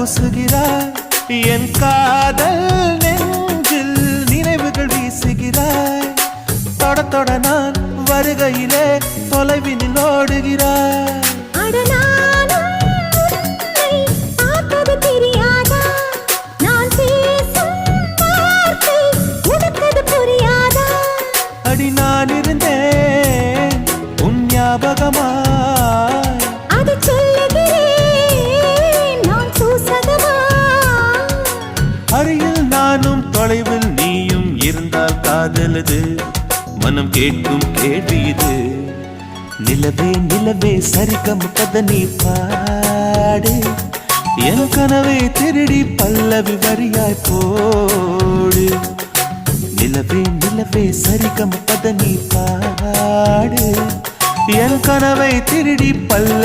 பூசுகிறாய் என் காதல் நெஞ்சில் நினைவுகள் வீசுகிறாய் தொட தொட நான் வருகையிலே தொலைவினில் ஓடுகிறாய் அடி நான் இருந்தேன் உன் ஞாபகமாய் அது சொல்லுகிறேன் நான் சூசகமா அருகில் நானும் தொலைவில் நீயும் இருந்தால் காதலது மனம் கேட்கும் கேள்வி இது நிலவே நிலவே சரிகம பத நீ பாடு என் கனவை திருடி பல்லவி வரியாய் போடு நிலவே நிலவே சரிகம பத நீ பாடு என் கனவை திருடி பல்ல